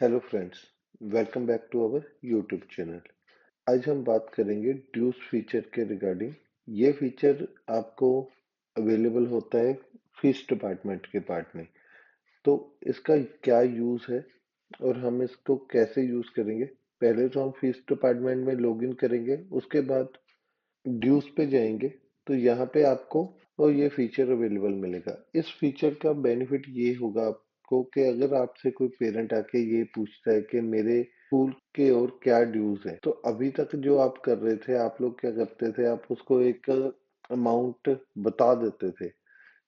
Hello friends, welcome back to our YouTube channel. आज हम बात करेंगे ड्यूस फीचर के रिगार्डिंग। ये फीचर आपको अवेलेबल होता है फीस डिपार्टमेंट के पार्ट में। तो इसका क्या यूज़ है और हम इसको कैसे यूज़ करेंगे। पहले तो हम फीस डिपार्टमेंट में लॉगिन करेंगे, उसके बाद ड्यूज पे जाएंगे। तो यहाँ पे आपको और ये फीचर अवेलेबल मिलेगा। इस फीचर का बेनिफिट ये होगा आपको कि अगर आपसे कोई पेरेंट आके ये पूछता है कि मेरे स्कूल के और क्या ड्यूज है, तो अभी तक जो आप कर रहे थे, आप लोग क्या करते थे, आप उसको एक अमाउंट बता देते थे,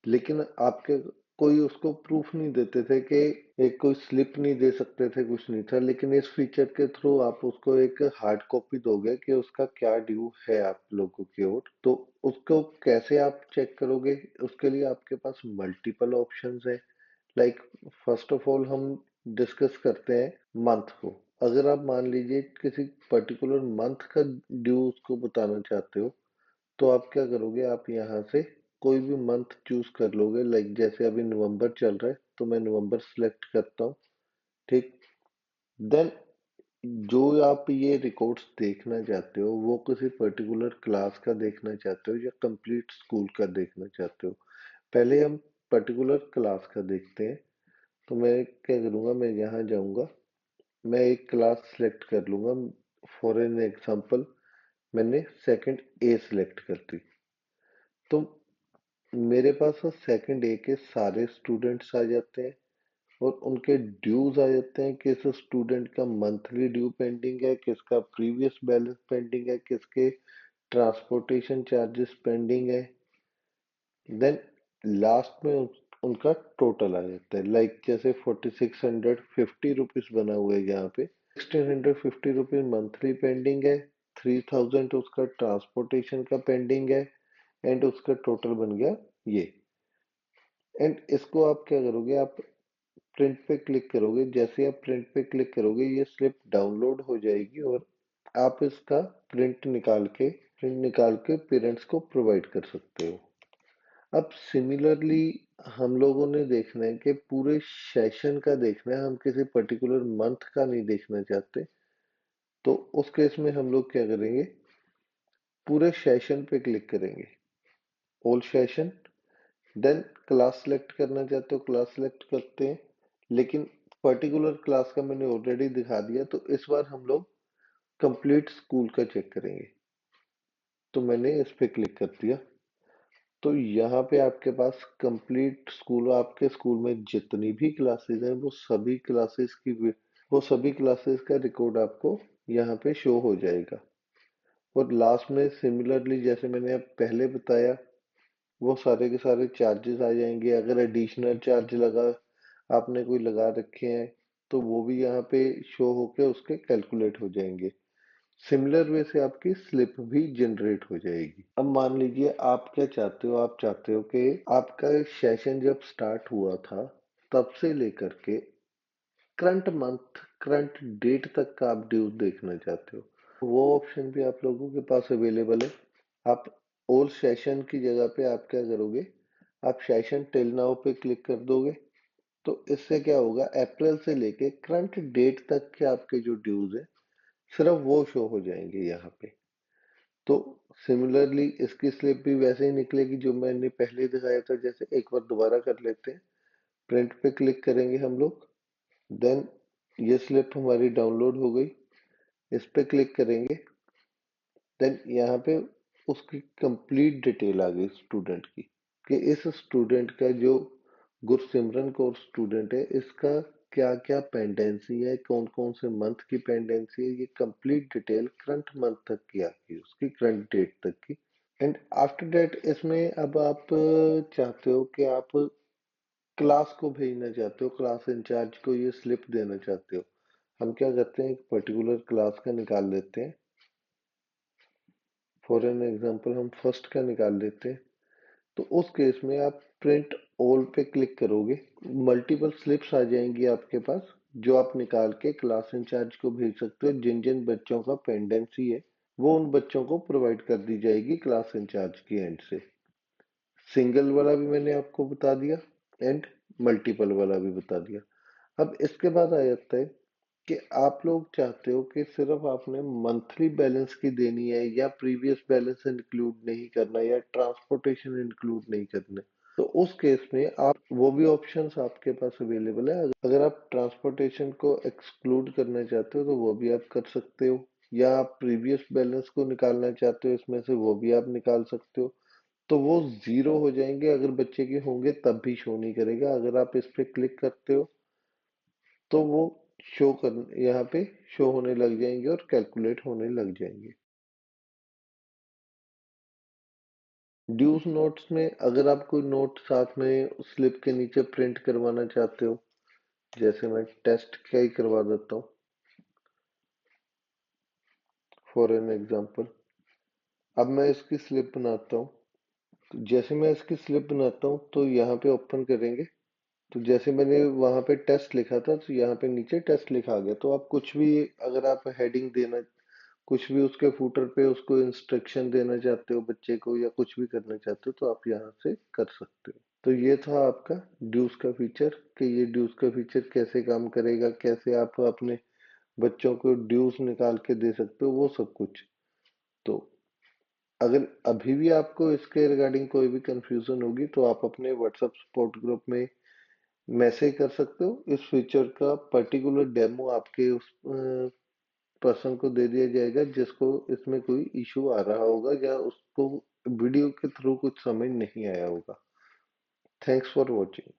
लेकिन आपके कोई उसको प्रूफ नहीं देते थे कि एक कोई स्लिप नहीं दे सकते थे, कुछ नहीं था। लेकिन इस फीचर के थ्रू आप उसको एक हार्ड कॉपी दोगे कि उसका क्या ड्यू है आप लोगों की ओर। तो उसको कैसे आप चेक करोगे, उसके लिए आपके पास मल्टीपल ऑप्शंस है। लाइक फर्स्ट ऑफ ऑल हम डिस्कस करते हैं मंथ को। अगर आप मान लीजिए किसी पर्टिकुलर मंथ का ड्यू उसको बताना चाहते हो, तो आप क्या करोगे, आप यहाँ से कोई भी मंथ चूज कर लोगे। लाइक जैसे अभी नवंबर चल रहा है, तो मैं नवंबर सिलेक्ट करता हूँ। ठीक। देन जो आप ये रिकॉर्ड्स देखना चाहते हो, वो किसी पर्टिकुलर क्लास का देखना चाहते हो या कंप्लीट स्कूल का देखना चाहते हो। पहले हम पर्टिकुलर क्लास का देखते हैं। तो मैं क्या करूँगा, मैं यहाँ जाऊँगा, मैं एक क्लास सेलेक्ट कर लूँगा। फॉर एन एग्जांपल मैंने सेकंड ए सिलेक्ट कर दी। तो मेरे पास सेकंड ए के सारे स्टूडेंट्स आ जाते हैं और उनके ड्यूज आ जाते हैं। किस स्टूडेंट का मंथली ड्यू पेंडिंग है, किसका प्रीवियस बैलेंस पेंडिंग है, किसके ट्रांसपोर्टेशन चार्जेस पेंडिंग है। देन लास्ट में उनका टोटल आ जाता है। लाइक जैसे 4650 रुपीज बना हुआ है यहाँ पे, 1650 रुपीज मंथली पेंडिंग है, 3000 उसका ट्रांसपोर्टेशन का पेंडिंग है, एंड उसका टोटल बन गया ये। एंड इसको आप क्या करोगे, आप प्रिंट पे क्लिक करोगे। जैसे आप प्रिंट पे क्लिक करोगे, ये स्लिप डाउनलोड हो जाएगी और आप इसका प्रिंट निकाल के पेरेंट्स को प्रोवाइड कर सकते हो। अब सिमिलरली हम लोगों ने देखना है कि पूरे सेशन का देखना है, हम किसी पर्टिकुलर मंथ का नहीं देखना चाहते। तो उस केस में हम लोग क्या करेंगे, पूरे सेशन पे क्लिक करेंगे, whole session. Then class select करना चाहते हो, क्लास सेलेक्ट करते हैं। लेकिन पर्टिकुलर क्लास का मैंने ऑलरेडी दिखा दिया, तो इस बार हम लोग कंप्लीट स्कूल का चेक करेंगे। तो मैंने इस पे क्लिक कर दिया। तो यहाँ पे आपके पास कंप्लीट स्कूल, आपके स्कूल में जितनी भी क्लासेस हैं, वो सभी क्लासेस का रिकॉर्ड आपको यहाँ पे शो हो जाएगा। और लास्ट में सिमिलरली जैसे मैंने अब पहले बताया, वो सारे के सारे चार्जेस आ जाएंगे। अगर एडिशनल चार्ज लगा, आपने कोई लगा रखे हैं, तो वो भी यहाँ पे शो होके उसके कैलकुलेट हो जाएंगे। सिमिलर वे से आपकी स्लिप भी जनरेट हो जाएगी। अब मान लीजिए आप क्या चाहते हो, आप चाहते हो कि आपका सेशन जब स्टार्ट हुआ था तब से लेकर के करंट मंथ, करंट डेट तक का आप ड्यूज देखना चाहते हो। वो ऑप्शन भी आप लोगों के पास अवेलेबल है। आप ऑल सेशन की जगह पे आप क्या करोगे, आप सेशन टिल नाउ पे क्लिक कर दोगे। तो इससे क्या होगा, अप्रैल से लेके करंट डेट तक के आपके जो ड्यूज है, सिर्फ वो शो हो जाएंगे यहाँ पे। तो सिमिलरली इसकी स्लिप भी वैसे ही निकलेगी जो मैंने पहले दिखाया था। जैसे एक बार दोबारा कर लेते हैं, प्रिंट पे क्लिक करेंगे हम लोग। देन ये स्लिप हमारी डाउनलोड हो गई, इस पे क्लिक करेंगे। देन यहाँ पे उसकी कंप्लीट डिटेल आ गई स्टूडेंट की, कि इस स्टूडेंट का जो गुरसिमरन कौर स्टूडेंट है, इसका क्या क्या पेंडेंसी है, कौन कौन से मंथ की पेंडेंसी है, ये कंप्लीट डिटेल करंट मंथ तक की आती है, उसकी करंट डेट तक की। एंड आफ्टर दैट इसमें अब आप चाहते हो कि आप क्लास को भेजना चाहते हो, क्लास इंचार्ज को ये स्लिप देना चाहते हो। हम क्या करते हैं, एक पर्टिकुलर क्लास का निकाल लेते हैं। फॉर एन एग्जांपल हम फर्स्ट का निकाल लेते हैं। तो उस केस में आप प्रिंट ऑल पे क्लिक करोगे, मल्टीपल स्लिप्स आ जाएंगी आपके पास, जो आप निकाल के क्लास इंचार्ज को भेज सकते हो। जिन जिन बच्चों का पेंडेंसी है, वो उन बच्चों को प्रोवाइड कर दी जाएगी क्लास इंचार्ज की एंड से। सिंगल वाला भी मैंने आपको बता दिया एंड मल्टीपल वाला भी बता दिया। अब इसके बाद आ जाता है कि आप लोग चाहते हो कि सिर्फ आपने मंथली बैलेंस की देनी है या प्रीवियस बैलेंस इंक्लूड नहीं करना या ट्रांसपोर्टेशन इंक्लूड नहीं करना। तो उस केस में आप वो भी ऑप्शंस आपके पास अवेलेबल है। अगर आप ट्रांसपोर्टेशन को एक्सक्लूड करना चाहते हो तो वो भी आप कर सकते हो, या आप प्रीवियस बैलेंस को निकालना चाहते हो इसमें से, वो भी आप निकाल सकते हो। तो वो जीरो हो जाएंगे अगर बच्चे के होंगे, तब भी शो नहीं करेगा। अगर आप इस पे क्लिक करते हो तो वो शो कर यहाँ पे शो होने लग जाएंगे और कैलकुलेट होने लग जाएंगे। ड्यूज नोट्स में अगर आप कोई नोट साथ में स्लिप के नीचे प्रिंट करवाना चाहते हो, जैसे मैं टेस्ट का ही करवा देता हूँ फॉर एन एग्जांपल। अब मैं इसकी स्लिप बनाता हूँ। तो जैसे मैं इसकी स्लिप बनाता हूँ तो यहाँ पे ओपन करेंगे, तो जैसे मैंने वहां पे टेस्ट लिखा था तो यहाँ पे नीचे टेस्ट लिखा आ गया। तो आप कुछ भी, अगर आप हेडिंग देना, कुछ भी उसके फूटर पे उसको इंस्ट्रक्शन देना चाहते हो बच्चे को, या कुछ भी करना चाहते हो, तो आप यहाँ से कर सकते हो। तो ये था आपका ड्यूज का फीचर, कि ये ड्यूज का फीचर कैसे काम करेगा, कैसे आप अपने बच्चों को ड्यूज निकाल के दे सकते हो, वो सब कुछ। तो अगर अभी भी आपको इसके रिगार्डिंग कोई भी कंफ्यूजन होगी तो आप अपने व्हाट्सएप सपोर्ट ग्रुप में मैसेज कर सकते हो। इस फीचर का पर्टिकुलर डेमो आपके उस पर्सन को दे दिया जाएगा जिसको इसमें कोई इशू आ रहा होगा या उसको वीडियो के थ्रू कुछ समझ नहीं आया होगा। Thanks for watching.